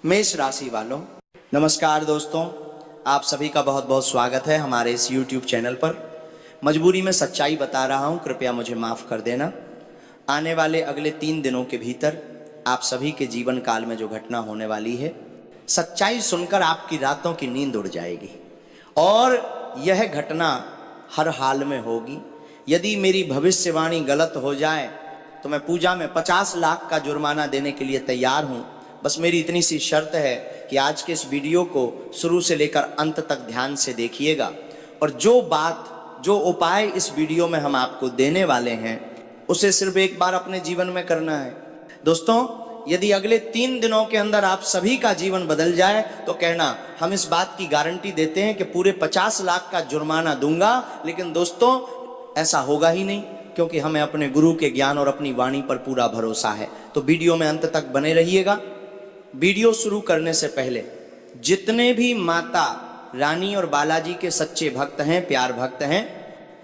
मेष राशि वालों, नमस्कार दोस्तों। आप सभी का बहुत बहुत स्वागत है हमारे इस YouTube चैनल पर। मजबूरी में सच्चाई बता रहा हूं, कृपया मुझे माफ़ कर देना। आने वाले अगले 3 दिनों के भीतर आप सभी के जीवन काल में जो घटना होने वाली है, सच्चाई सुनकर आपकी रातों की नींद उड़ जाएगी और यह घटना हर हाल में होगी। यदि मेरी भविष्यवाणी गलत हो जाए तो मैं पूजा में 50 लाख का जुर्माना देने के लिए तैयार हूं। बस मेरी इतनी सी शर्त है कि आज के इस वीडियो को शुरू से लेकर अंत तक ध्यान से देखिएगा और जो उपाय इस वीडियो में हम आपको देने वाले हैं उसे सिर्फ एक बार अपने जीवन में करना है। दोस्तों, यदि अगले 3 दिनों के अंदर आप सभी का जीवन बदल जाए तो कहना, हम इस बात की गारंटी देते हैं कि पूरे 50 लाख का जुर्माना दूंगा। लेकिन दोस्तों, ऐसा होगा ही नहीं, क्योंकि हमें अपने गुरु के ज्ञान और अपनी वाणी पर पूरा भरोसा है। तो वीडियो में अंत तक बने रहिएगा। वीडियो शुरू करने से पहले जितने भी माता रानी और बालाजी के सच्चे भक्त हैं, प्यार भक्त हैं,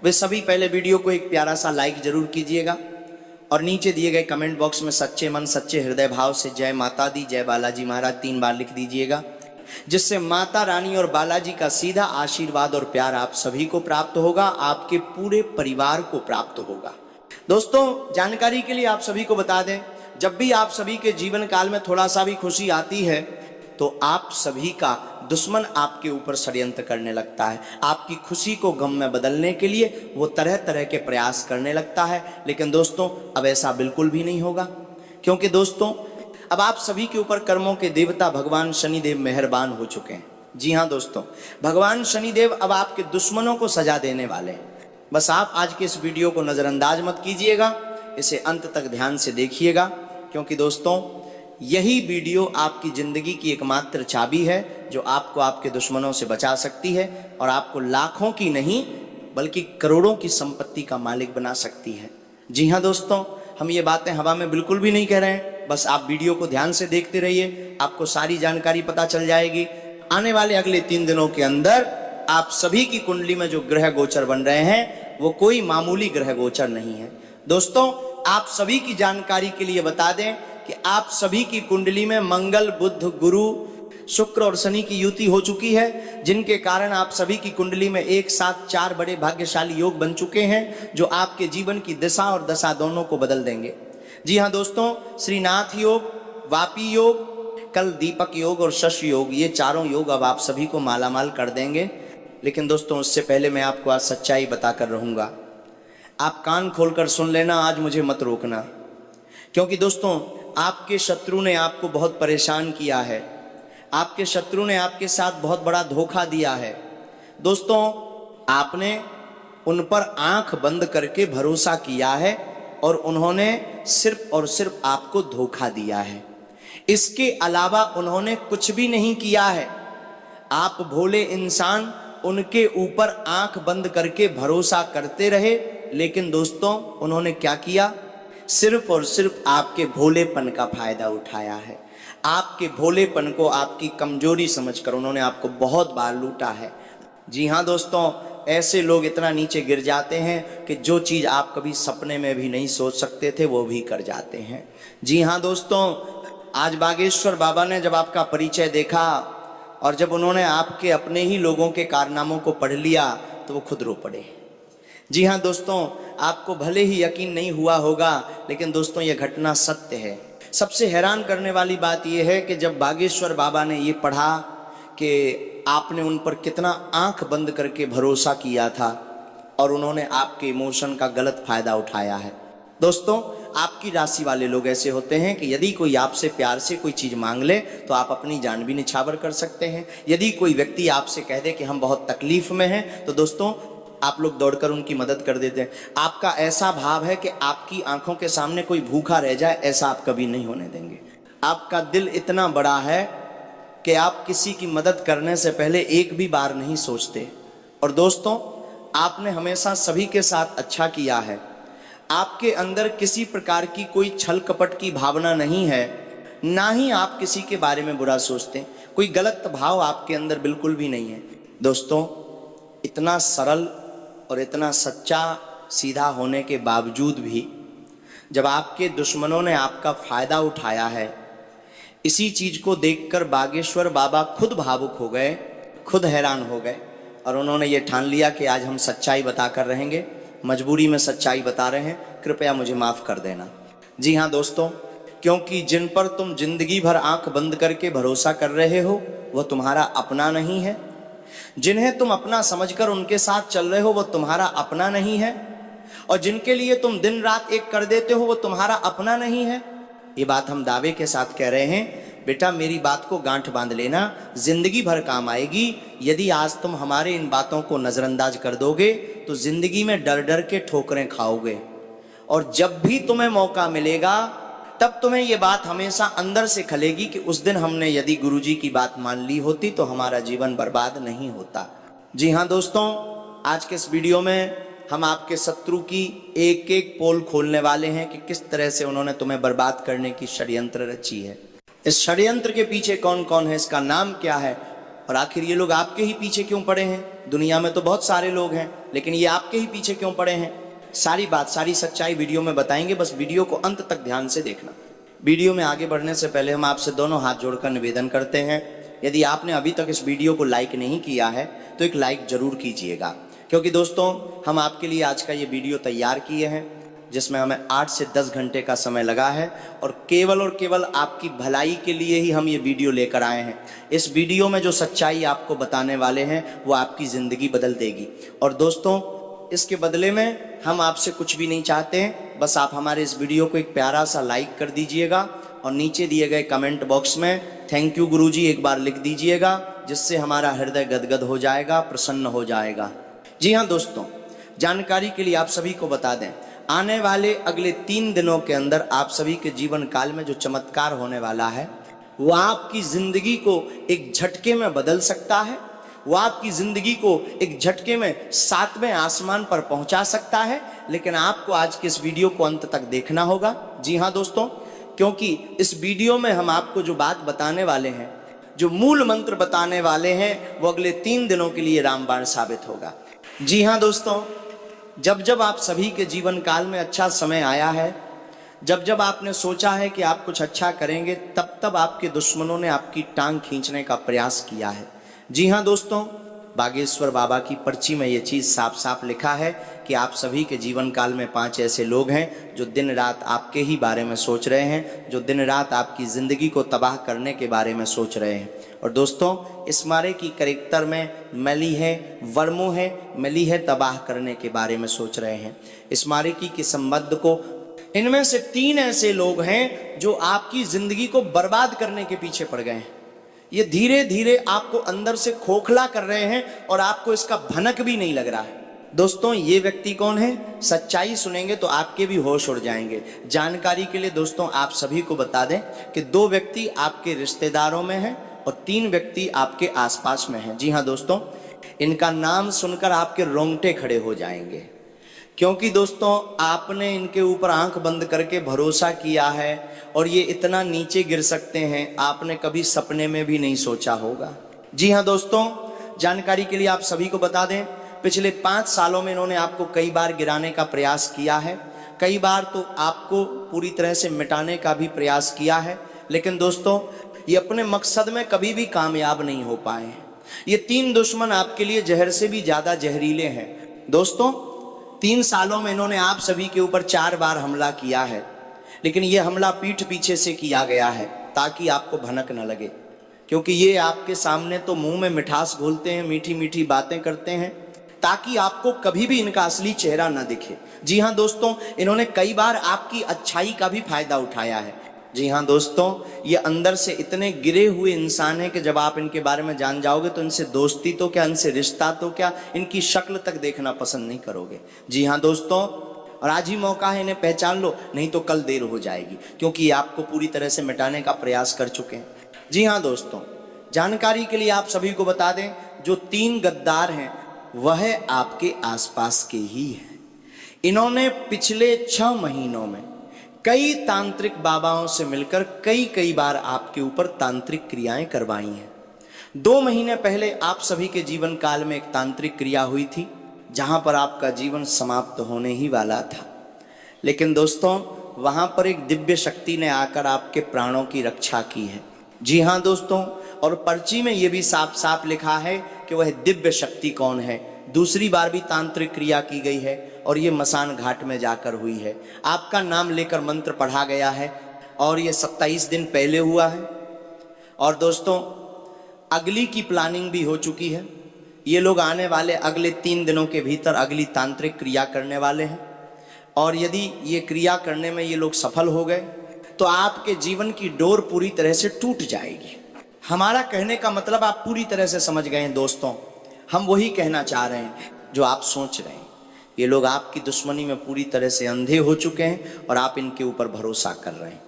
वे सभी पहले वीडियो को एक प्यारा सा लाइक जरूर कीजिएगा और नीचे दिए गए कमेंट बॉक्स में सच्चे मन सच्चे हृदय भाव से जय माता दी, जय बालाजी महाराज 3 बार लिख दीजिएगा, जिससे माता रानी और बालाजी का सीधा आशीर्वाद और प्यार आप सभी को प्राप्त होगा, आपके पूरे परिवार को प्राप्त होगा। दोस्तों, जानकारी के लिए आप सभी को बता दें, जब भी आप सभी के जीवन काल में थोड़ा सा भी खुशी आती है तो आप सभी का दुश्मन आपके ऊपर षड्यंत्र करने लगता है। आपकी खुशी को गम में बदलने के लिए वो तरह तरह के प्रयास करने लगता है। लेकिन दोस्तों, अब ऐसा बिल्कुल भी नहीं होगा, क्योंकि दोस्तों अब आप सभी के ऊपर कर्मों के देवता भगवान शनिदेव मेहरबान हो चुके हैं। जी हाँ दोस्तों, भगवान शनिदेव अब आपके दुश्मनों को सजा देने वाले हैं। बस आप आज के इस वीडियो को नज़रअंदाज मत कीजिएगा, इसे अंत तक ध्यान से देखिएगा, क्योंकि दोस्तों यही वीडियो आपकी ज़िंदगी की एकमात्र चाबी है जो आपको आपके दुश्मनों से बचा सकती है और आपको लाखों की नहीं बल्कि करोड़ों की संपत्ति का मालिक बना सकती है। जी हाँ दोस्तों, हम ये बातें हवा में बिल्कुल भी नहीं कह रहे हैं। बस आप वीडियो को ध्यान से देखते रहिए, आपको सारी जानकारी पता चल जाएगी। आने वाले अगले 3 दिनों के अंदर आप सभी की कुंडली में जो ग्रह गोचर बन रहे हैं वो कोई मामूली ग्रह गोचर नहीं है। दोस्तों, आप सभी की जानकारी के लिए बता दें कि आप सभी की कुंडली में मंगल, बुध, गुरु, शुक्र और शनि की युति हो चुकी है, जिनके कारण आप सभी की कुंडली में एक साथ 4 बड़े भाग्यशाली योग बन चुके हैं जो आपके जीवन की दिशा और दशा दोनों को बदल देंगे। जी हाँ दोस्तों, श्रीनाथ योग, वापी योग, कल दीपक योग और शश योग, ये चारों योग अब आप सभी को मालामाल कर देंगे। लेकिन दोस्तों, उससे पहले मैं आपको आज सच्चाई बताकर रहूँगा। आप कान खोलकर सुन लेना, आज मुझे मत रोकना, क्योंकि दोस्तों आपके शत्रु ने आपको बहुत परेशान किया है। आपके शत्रु ने आपके साथ बहुत बड़ा धोखा दिया है। दोस्तों, आपने उन पर आंख बंद करके भरोसा किया है और उन्होंने सिर्फ और सिर्फ आपको धोखा दिया है। इसके अलावा उन्होंने कुछ भी नहीं किया है। आप भोले इंसान उनके ऊपर आंख बंद करके भरोसा करते रहे, लेकिन दोस्तों उन्होंने क्या किया? सिर्फ और सिर्फ आपके भोलेपन का फायदा उठाया है। आपके भोलेपन को आपकी कमजोरी समझकर उन्होंने आपको बहुत बार लूटा है। जी हाँ दोस्तों, ऐसे लोग इतना नीचे गिर जाते हैं कि जो चीज़ आप कभी सपने में भी नहीं सोच सकते थे वो भी कर जाते हैं। जी हाँ दोस्तों, आज बागेश्वर बाबा ने जब आपका परिचय देखा और जब उन्होंने आपके अपने ही लोगों के कारनामों को पढ़ लिया तो वो खुद रो पड़े। जी हाँ दोस्तों, आपको भले ही यकीन नहीं हुआ होगा, लेकिन दोस्तों ये घटना सत्य है। सबसे हैरान करने वाली बात यह है कि जब बागेश्वर बाबा ने ये पढ़ा कि आपने उन पर कितना आंख बंद करके भरोसा किया था और उन्होंने आपके इमोशन का गलत फायदा उठाया है। दोस्तों, आपकी राशि वाले लोग ऐसे होते हैं कि यदि कोई आपसे प्यार से कोई चीज़ मांग ले तो आप अपनी जान भी निछावर कर सकते हैं। यदि कोई व्यक्ति आपसे कह दे कि हम बहुत तकलीफ में हैं तो दोस्तों आप लोग दौड़कर उनकी मदद कर देते हैं। आपका ऐसा भाव है कि आपकी आंखों के सामने कोई भूखा रह जाए, ऐसा आप कभी नहीं होने देंगे। आपका दिल इतना बड़ा है कि आप किसी की मदद करने से पहले एक भी बार नहीं सोचते। और दोस्तों, आपने हमेशा सभी के साथ अच्छा किया है। आपके अंदर किसी प्रकार की कोई छल कपट की भावना नहीं है, ना ही आप किसी के बारे में बुरा सोचते। कोई गलत भाव आपके अंदर बिल्कुल भी नहीं है। दोस्तों, इतना सरल और इतना सच्चा सीधा होने के बावजूद भी जब आपके दुश्मनों ने आपका फ़ायदा उठाया है, इसी चीज को देखकर बागेश्वर बाबा खुद भावुक हो गए, खुद हैरान हो गए और उन्होंने ये ठान लिया कि आज हम सच्चाई बताकर रहेंगे। मजबूरी में सच्चाई बता रहे हैं, कृपया मुझे माफ कर देना। जी हाँ दोस्तों, क्योंकि जिन पर तुम जिंदगी भर आंख बंद करके भरोसा कर रहे हो वह तुम्हारा अपना नहीं है, जिन्हें तुम अपना समझकर उनके साथ चल रहे हो वो तुम्हारा अपना नहीं है, और जिनके लिए तुम दिन रात एक कर देते हो वो तुम्हारा अपना नहीं है। ये बात हम दावे के साथ कह रहे हैं। बेटा मेरी बात को गांठ बांध लेना, जिंदगी भर काम आएगी। यदि आज तुम हमारे इन बातों को नजरअंदाज कर दोगे तो जिंदगी में डर डर के ठोकरें खाओगे, और जब भी तुम्हें मौका मिलेगा तब तुम्हें ये बात हमेशा अंदर से खलेगी कि उस दिन हमने यदि गुरुजी की बात मान ली होती तो हमारा जीवन बर्बाद नहीं होता। जी हाँ दोस्तों, आज के इस वीडियो में हम आपके शत्रु की एक एक पोल खोलने वाले हैं कि किस तरह से उन्होंने तुम्हें बर्बाद करने की षड्यंत्र रची है। इस षड्यंत्र के पीछे कौन कौन है, इसका नाम क्या है, और आखिर ये लोग आपके ही पीछे क्यों पड़े हैं। दुनिया में तो बहुत सारे लोग हैं, लेकिन ये आपके ही पीछे क्यों पड़े हैं। सारी बात, सारी सच्चाई वीडियो में बताएंगे, बस वीडियो को अंत तक ध्यान से देखना। वीडियो में आगे बढ़ने से पहले हम आपसे दोनों हाथ जोड़कर निवेदन करते हैं, यदि आपने अभी तक इस वीडियो को लाइक नहीं किया है तो एक लाइक जरूर कीजिएगा, क्योंकि दोस्तों हम आपके लिए आज का ये वीडियो तैयार किए हैं जिसमें हमें 8 से 10 घंटे का समय लगा है, और केवल आपकी भलाई के लिए ही हम ये वीडियो लेकर आए हैं। इस वीडियो में जो सच्चाई आपको बताने वाले हैं वो आपकी ज़िंदगी बदल देगी। और दोस्तों इसके बदले में हम आपसे कुछ भी नहीं चाहते हैं, बस आप हमारे इस वीडियो को एक प्यारा सा लाइक कर दीजिएगा और नीचे दिए गए कमेंट बॉक्स में थैंक यू गुरुजी एक बार लिख दीजिएगा, जिससे हमारा हृदय गदगद हो जाएगा, प्रसन्न हो जाएगा। जी हाँ दोस्तों, जानकारी के लिए आप सभी को बता दें, आने वाले अगले 3 दिनों के अंदर आप सभी के जीवन काल में जो चमत्कार होने वाला है वो आपकी जिंदगी को एक झटके में बदल सकता है, वो आपकी जिंदगी को एक झटके में 7वें आसमान पर पहुंचा सकता है। लेकिन आपको आज के इस वीडियो को अंत तक देखना होगा। जी हाँ दोस्तों, क्योंकि इस वीडियो में हम आपको जो बात बताने वाले हैं, जो मूल मंत्र बताने वाले हैं, वो अगले 3 दिनों के लिए रामबाण साबित होगा। जी हाँ दोस्तों, जब जब आप सभी के जीवन काल में अच्छा समय आया है, जब जब आपने सोचा है कि आप कुछ अच्छा करेंगे, तब तब आपके दुश्मनों ने आपकी टांग खींचने का प्रयास किया है। जी हाँ दोस्तों, बागेश्वर बाबा की पर्ची में ये चीज़ साफ साफ लिखा है कि आप सभी के जीवन काल में 5 ऐसे लोग हैं जो दिन रात आपके ही बारे में सोच रहे हैं, जो दिन रात आपकी ज़िंदगी को तबाह करने के बारे में सोच रहे हैं। और दोस्तों इस मारे की करेक्टर में मिली है, वर्मो है, मिली है तबाह करने के बारे में सोच रहे हैं। इस मारे की संबंध को इनमें से 3 ऐसे लोग हैं जो आपकी ज़िंदगी को बर्बाद करने के पीछे पड़ गए हैं। ये धीरे धीरे आपको अंदर से खोखला कर रहे हैं और आपको इसका भनक भी नहीं लग रहा है। दोस्तों ये व्यक्ति कौन है, सच्चाई सुनेंगे तो आपके भी होश उड़ जाएंगे। जानकारी के लिए दोस्तों आप सभी को बता दें कि 2 व्यक्ति आपके रिश्तेदारों में हैं और 3 व्यक्ति आपके आसपास में हैं। जी हाँ दोस्तों, इनका नाम सुनकर आपके रोंगटे खड़े हो जाएंगे, क्योंकि दोस्तों आपने इनके ऊपर आंख बंद करके भरोसा किया है और ये इतना नीचे गिर सकते हैं आपने कभी सपने में भी नहीं सोचा होगा। जी हाँ दोस्तों, जानकारी के लिए आप सभी को बता दें, पिछले 5 सालों में इन्होंने आपको कई बार गिराने का प्रयास किया है, कई बार तो आपको पूरी तरह से मिटाने का भी प्रयास किया है, लेकिन दोस्तों ये अपने मकसद में कभी भी कामयाब नहीं हो पाए हैं। ये 3 दुश्मन आपके लिए जहर से भी ज़्यादा जहरीले हैं। दोस्तों 3 सालों में इन्होंने आप सभी के ऊपर 4 बार हमला किया है, लेकिन ये हमला पीठ पीछे से किया गया है ताकि आपको भनक न लगे, क्योंकि ये आपके सामने तो मुंह में मिठास घोलते हैं, मीठी मीठी बातें करते हैं, ताकि आपको कभी भी इनका असली चेहरा न दिखे। जी हाँ दोस्तों, इन्होंने कई बार आपकी अच्छाई का भी फायदा उठाया है। जी हाँ दोस्तों, ये अंदर से इतने गिरे हुए इंसान हैं कि जब आप इनके बारे में जान जाओगे तो इनसे दोस्ती तो क्या, इनसे रिश्ता तो क्या, इनकी शक्ल तक देखना पसंद नहीं करोगे। जी हाँ दोस्तों, और आज ही मौका है, इन्हें पहचान लो, नहीं तो कल देर हो जाएगी, क्योंकि ये आपको पूरी तरह से मिटाने का प्रयास कर चुके हैं। जी हाँ दोस्तों, जानकारी के लिए आप सभी को बता दें, जो 3 गद्दार हैं वह आपके आसपास के ही हैं। इन्होंने पिछले 6 महीनों में कई तांत्रिक बाबाओं से मिलकर कई बार आपके ऊपर तांत्रिक क्रियाएं करवाई हैं। 2 महीने पहले आप सभी के जीवन काल में एक तांत्रिक क्रिया हुई थी जहां पर आपका जीवन समाप्त होने ही वाला था, लेकिन दोस्तों वहां पर एक दिव्य शक्ति ने आकर आपके प्राणों की रक्षा की है। जी हाँ दोस्तों, और पर्ची में ये भी साफ साफ लिखा है कि वह दिव्य शक्ति कौन है। दूसरी बार भी तांत्रिक क्रिया की गई है और ये मसान घाट में जाकर हुई है। आपका नाम लेकर मंत्र पढ़ा गया है और ये 27 दिन पहले हुआ है। और दोस्तों, अगली की प्लानिंग भी हो चुकी है। ये लोग आने वाले अगले 3 दिनों के भीतर अगली तांत्रिक क्रिया करने वाले हैं, और यदि ये क्रिया करने में ये लोग सफल हो गए तो आपके जीवन की डोर पूरी तरह से टूट जाएगी। हमारा कहने का मतलब आप पूरी तरह से समझ गए हैं दोस्तों। हम वही कहना चाह रहे हैं जो आप सोच रहे हैं। ये लोग आपकी दुश्मनी में पूरी तरह से अंधे हो चुके हैं और आप इनके ऊपर भरोसा कर रहे हैं।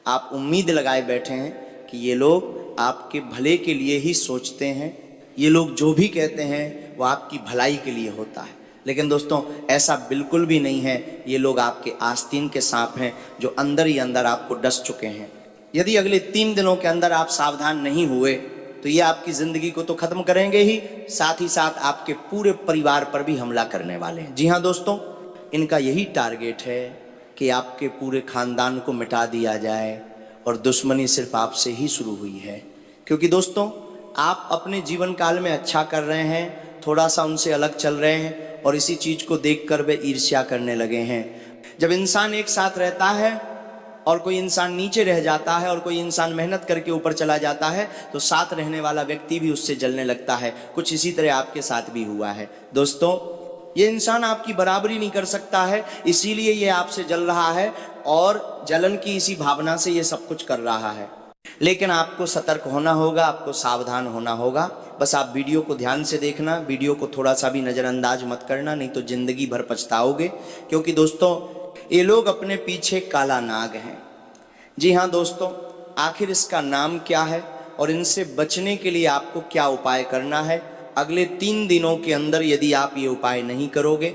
आप उम्मीद लगाए बैठे हैं कि ये लोग आपके भले के लिए ही सोचते हैं। ये लोग जो भी कहते हैं वो आपकी भलाई के लिए होता है। लेकिन दोस्तों, ऐसा बिल्कुल भी नहीं है। ये लोग आपके आस्तीन के सांप हैं जो अंदर ही अंदर आपको डस चुके हैं। यदि अगले 3 दिनों के अंदर आप सावधान नहीं हुए तो ये आपकी ज़िंदगी को तो ख़त्म करेंगे ही, साथ ही साथ आपके पूरे परिवार पर भी हमला करने वाले हैं। जी हाँ दोस्तों, इनका यही टारगेट है कि आपके पूरे ख़ानदान को मिटा दिया जाए, और दुश्मनी सिर्फ आपसे ही शुरू हुई है। क्योंकि दोस्तों, आप अपने जीवन काल में अच्छा कर रहे हैं, थोड़ा सा उनसे अलग चल रहे हैं, और इसी चीज़ को देखकर वे ईर्ष्या करने लगे हैं। जब इंसान एक साथ रहता है और कोई इंसान नीचे रह जाता है और कोई इंसान मेहनत करके ऊपर चला जाता है तो साथ रहने वाला व्यक्ति भी उससे जलने लगता है। कुछ इसी तरह आपके साथ भी हुआ है दोस्तों। ये इंसान आपकी बराबरी नहीं कर सकता है, इसीलिए ये आपसे जल रहा है और जलन की इसी भावना से ये सब कुछ कर रहा है। लेकिन आपको सतर्क होना होगा, आपको सावधान होना होगा। बस आप वीडियो को ध्यान से देखना, वीडियो को थोड़ा सा भी नज़रअंदाज मत करना, नहीं तो ज़िंदगी भर पछताओगे। क्योंकि दोस्तों, ये लोग अपने पीछे काला नाग हैं। जी हाँ दोस्तों, आखिर इसका नाम क्या है और इनसे बचने के लिए आपको क्या उपाय करना है, अगले 3 दिनों के अंदर यदि आप ये उपाय नहीं करोगे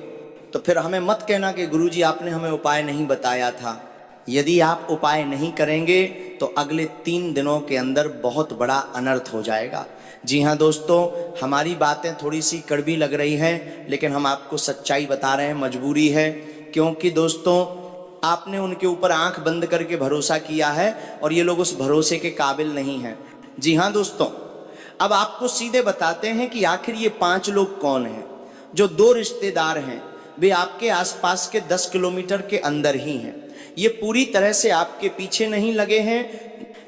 तो फिर हमें मत कहना कि गुरुजी आपने हमें उपाय नहीं बताया था। यदि आप उपाय नहीं करेंगे तो अगले 3 दिनों के अंदर बहुत बड़ा अनर्थ हो जाएगा। जी हाँ दोस्तों, हमारी बातें थोड़ी सी कड़वी लग रही हैं, लेकिन हम आपको सच्चाई बता रहे हैं, मजबूरी है। क्योंकि दोस्तों, आपने उनके ऊपर आंख बंद करके भरोसा किया है और ये लोग उस भरोसे के काबिल नहीं हैं। जी हाँ दोस्तों, अब आपको सीधे बताते हैं कि आखिर ये 5 लोग कौन हैं। जो 2 रिश्तेदार हैं वे आपके आसपास के 10 किलोमीटर के अंदर ही हैं। ये पूरी तरह से आपके पीछे नहीं लगे हैं,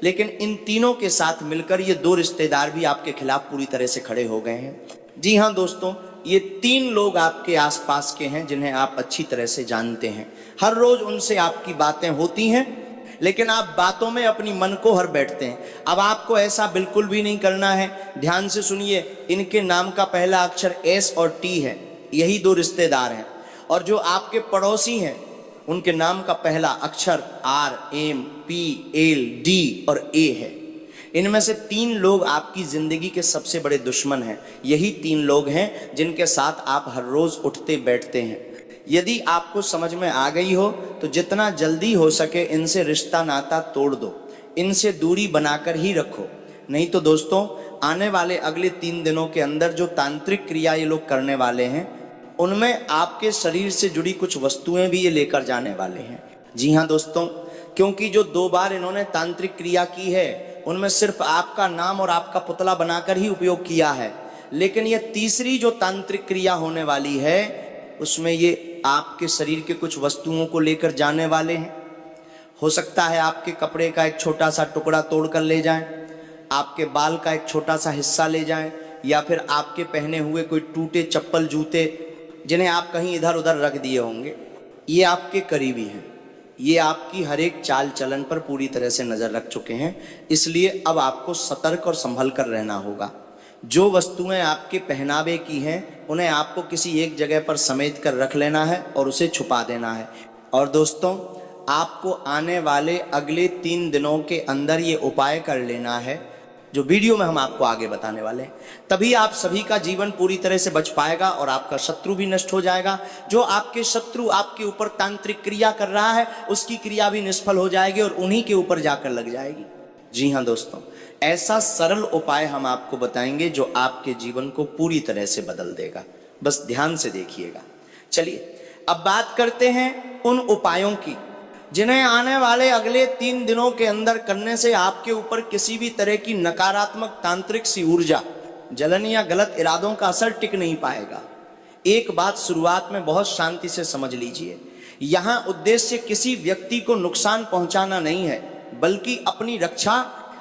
लेकिन इन तीनों के साथ मिलकर ये 2 रिश्तेदार भी आपके खिलाफ पूरी तरह से खड़े हो गए हैं। जी हाँ दोस्तों, ये 3 लोग आपके आसपास के हैं जिन्हें आप अच्छी तरह से जानते हैं। हर रोज उनसे आपकी बातें होती हैं, लेकिन आप बातों में अपनी मन को हर बैठते हैं। अब आपको ऐसा बिल्कुल भी नहीं करना है। ध्यान से सुनिए, इनके नाम का पहला अक्षर S और T है। यही 2 रिश्तेदार हैं। और जो आपके पड़ोसी हैं उनके नाम का पहला अक्षर R, M, P, L, D और A है। इनमें से 3 लोग आपकी जिंदगी के सबसे बड़े दुश्मन हैं। यही 3 लोग हैं जिनके साथ आप हर रोज उठते बैठते हैं। यदि आपको समझ में आ गई हो तो जितना जल्दी हो सके इनसे रिश्ता नाता तोड़ दो, इनसे दूरी बनाकर ही रखो। नहीं तो दोस्तों, आने वाले अगले 3 दिनों के अंदर जो तांत्रिक क्रिया ये लोग करने वाले हैं उनमें आपके शरीर से जुड़ी कुछ वस्तुएं भी ये लेकर जाने वाले हैं। जी हाँ दोस्तों, क्योंकि जो 2 बार इन्होंने तांत्रिक क्रिया की है उनमें सिर्फ आपका नाम और आपका पुतला बनाकर ही उपयोग किया है, लेकिन ये तीसरी जो तांत्रिक क्रिया होने वाली है उसमें ये आपके शरीर के कुछ वस्तुओं को लेकर जाने वाले हैं। हो सकता है आपके कपड़े का एक छोटा सा टुकड़ा तोड़ कर ले जाएं, आपके बाल का एक छोटा सा हिस्सा ले जाएं, या फिर आपके पहने हुए कोई टूटे चप्पल जूते जिन्हें आप कहीं इधर उधर रख दिए होंगे। ये आपके करीबी हैं, ये आपकी हर एक चाल चलन पर पूरी तरह से नज़र रख चुके हैं। इसलिए अब आपको सतर्क और संभल कर रहना होगा। जो वस्तुएं आपके पहनावे की हैं उन्हें आपको किसी एक जगह पर समेट कर रख लेना है और उसे छुपा देना है। और दोस्तों, आपको आने वाले अगले 3 दिनों के अंदर ये उपाय कर लेना है जो वीडियो में हम आपको आगे बताने वाले हैं। तभी आप सभी का जीवन पूरी तरह से बच पाएगा और आपका शत्रु भी नष्ट हो जाएगा। जो आपके शत्रु आपके ऊपर तांत्रिक क्रिया कर रहा है उसकी क्रिया भी निष्फल हो जाएगी और उन्हीं के ऊपर जाकर लग जाएगी। जी हाँ दोस्तों, ऐसा सरल उपाय हम आपको बताएंगे जो आपके जीवन को पूरी तरह से बदल देगा। बस ध्यान से देखिएगा। चलिए अब बात करते हैं उन उपायों की जिन्हें आने वाले अगले 3 दिनों के अंदर करने से आपके ऊपर किसी भी तरह की नकारात्मक तांत्रिक सी ऊर्जा, जलन या गलत इरादों का असर टिक नहीं पाएगा। एक बात शुरुआत में बहुत शांति से समझ लीजिए, यहाँ उद्देश्य किसी व्यक्ति को नुकसान पहुंचाना नहीं है, बल्कि अपनी रक्षा,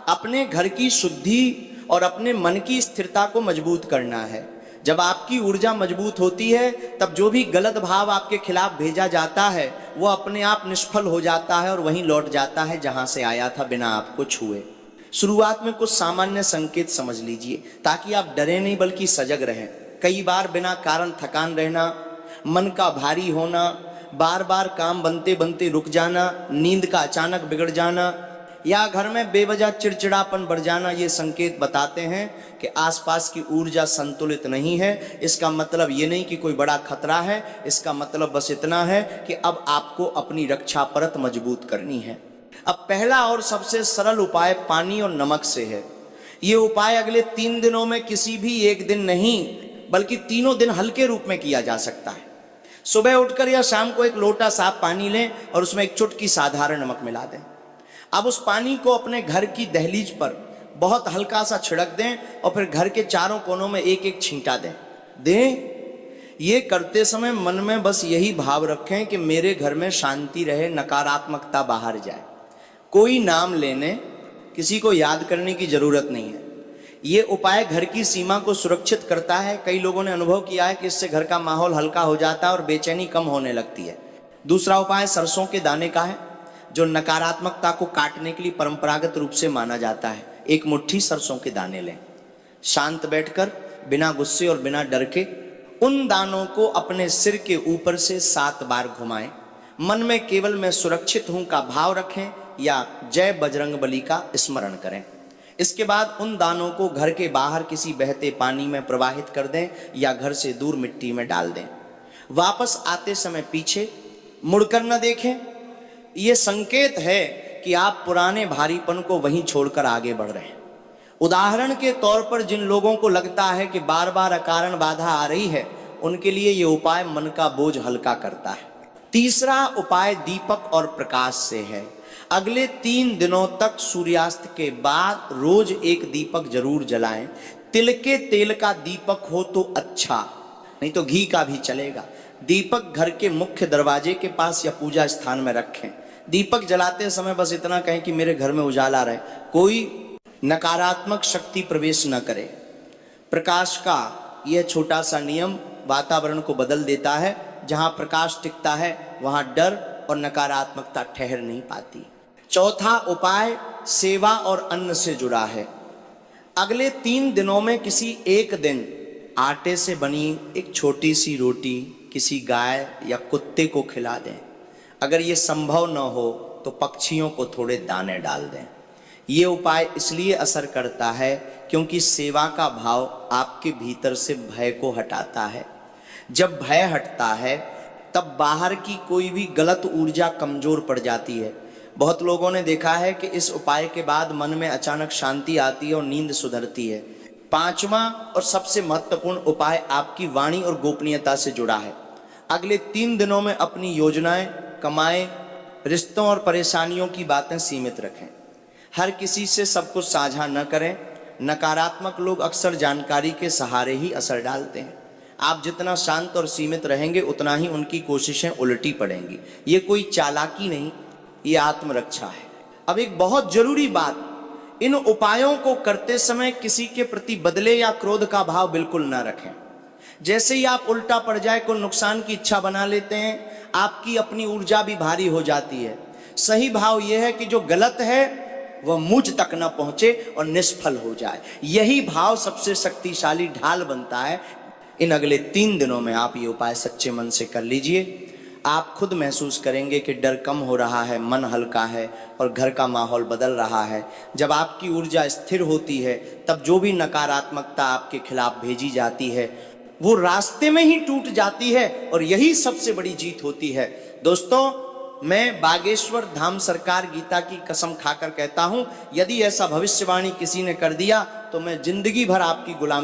अपने घर की शुद्धि और अपने मन की स्थिरता को मजबूत करना है। जब आपकी ऊर्जा मजबूत होती है, तब जो भी गलत भाव आपके खिलाफ भेजा जाता है वो अपने आप निष्फल हो जाता है और वहीं लौट जाता है जहां से आया था, बिना आपको छुए। शुरुआत में कुछ सामान्य संकेत समझ लीजिए ताकि आप डरे नहीं बल्कि सजग रहें। कई बार बिना कारण थकान रहना, मन का भारी होना, बार बार काम बनते बनते रुक जाना, नींद का अचानक बिगड़ जाना या घर में बेवजह चिड़चिड़ापन बढ़ जाना, ये संकेत बताते हैं कि आसपास की ऊर्जा संतुलित नहीं है। इसका मतलब ये नहीं कि कोई बड़ा खतरा है, इसका मतलब बस इतना है कि अब आपको अपनी रक्षा परत मजबूत करनी है। अब पहला और सबसे सरल उपाय पानी और नमक से है। ये उपाय अगले 3 दिनों में किसी भी एक दिन नहीं बल्कि तीनों दिन हल्के रूप में किया जा सकता है। सुबह उठकर या शाम को एक लोटा साफ पानी लें और उसमें एक चुटकी साधारण नमक मिला दें। अब उस पानी को अपने घर की दहलीज पर बहुत हल्का सा छिड़क दें और फिर घर के चारों कोनों में एक एक छींटा दें। ये करते समय मन में बस यही भाव रखें कि मेरे घर में शांति रहे, नकारात्मकता बाहर जाए। कोई नाम लेने, किसी को याद करने की जरूरत नहीं है। ये उपाय घर की सीमा को सुरक्षित करता है। कई लोगों ने अनुभव किया है कि इससे घर का माहौल हल्का हो जाता है और बेचैनी कम होने लगती है। दूसरा उपाय सरसों के दाने का है, जो नकारात्मकता को काटने के लिए परंपरागत रूप से माना जाता है। एक मुट्ठी सरसों के दाने लें, शांत बैठकर बिना गुस्से और बिना डर के उन दानों को अपने सिर के ऊपर से 7 बार घुमाएं। मन में केवल मैं सुरक्षित हूं का भाव रखें या जय बजरंगबली का स्मरण करें। इसके बाद उन दानों को घर के बाहर किसी बहते पानी में प्रवाहित कर दें या घर से दूर मिट्टी में डाल दें। वापस आते समय पीछे मुड़कर न देखें। ये संकेत है कि आप पुराने भारीपन को वहीं छोड़कर आगे बढ़ रहे हैं। उदाहरण के तौर पर जिन लोगों को लगता है कि बार बार अकारण बाधा आ रही है, उनके लिए ये उपाय मन का बोझ हल्का करता है। तीसरा उपाय दीपक और प्रकाश से है। अगले 3 दिनों तक सूर्यास्त के बाद रोज एक दीपक जरूर जलाएं। तिल के तेल का दीपक हो तो अच्छा, नहीं तो घी का भी चलेगा। दीपक घर के मुख्य दरवाजे के पास या पूजा स्थान में रखें। दीपक जलाते समय बस इतना कहें कि मेरे घर में उजाला रहे, कोई नकारात्मक शक्ति प्रवेश न करे। प्रकाश का यह छोटा सा नियम वातावरण को बदल देता है। जहां प्रकाश टिकता है वहां डर और नकारात्मकता ठहर नहीं पाती। चौथा उपाय सेवा और अन्न से जुड़ा है। अगले 3 दिनों में किसी एक दिन आटे से बनी एक छोटी सी रोटी किसी गाय या कुत्ते को खिला दें। अगर ये संभव न हो तो पक्षियों को थोड़े दाने डाल दें। ये उपाय इसलिए असर करता है क्योंकि सेवा का भाव आपके भीतर से भय को हटाता है। जब भय हटता है तब बाहर की कोई भी गलत ऊर्जा कमजोर पड़ जाती है। बहुत लोगों ने देखा है कि इस उपाय के बाद मन में अचानक शांति आती है और नींद सुधरती है। 5वां और सबसे महत्वपूर्ण उपाय आपकी वाणी और गोपनीयता से जुड़ा है। अगले 3 दिनों में अपनी योजनाएं, कमाएं, रिश्तों और परेशानियों की बातें सीमित रखें। हर किसी से सब कुछ साझा न करें। नकारात्मक लोग अक्सर जानकारी के सहारे ही असर डालते हैं। आप जितना शांत और सीमित रहेंगे उतना ही उनकी कोशिशें उल्टी पड़ेंगी। ये कोई चालाकी नहीं, ये आत्मरक्षा है। अब एक बहुत जरूरी बात, इन उपायों को करते समय किसी के प्रति बदले या क्रोध का भाव बिल्कुल ना रखें। जैसे ही आप उल्टा पड़ जाए कोई नुकसान की इच्छा बना लेते हैं, आपकी अपनी ऊर्जा भी भारी हो जाती है। सही भाव यह है कि जो गलत है वह मुझ तक न पहुंचे और निष्फल हो जाए। यही भाव सबसे शक्तिशाली ढाल बनता है। इन अगले 3 दिनों में आप ये उपाय सच्चे मन से कर लीजिए। आप खुद महसूस करेंगे कि डर कम हो रहा है, मन हल्का है और घर का माहौल बदल रहा है। जब आपकी ऊर्जा स्थिर होती है तब जो भी नकारात्मकता आपके खिलाफ भेजी जाती है वो रास्ते में ही टूट जाती है और यही सबसे बड़ी जीत होती है। दोस्तों, मैं बागेश्वर धाम सरकार गीता की कसम खाकर कहता हूं, यदि ऐसा भविष्यवाणी किसी ने कर दिया तो मैं जिंदगी भर आपकी गुलामी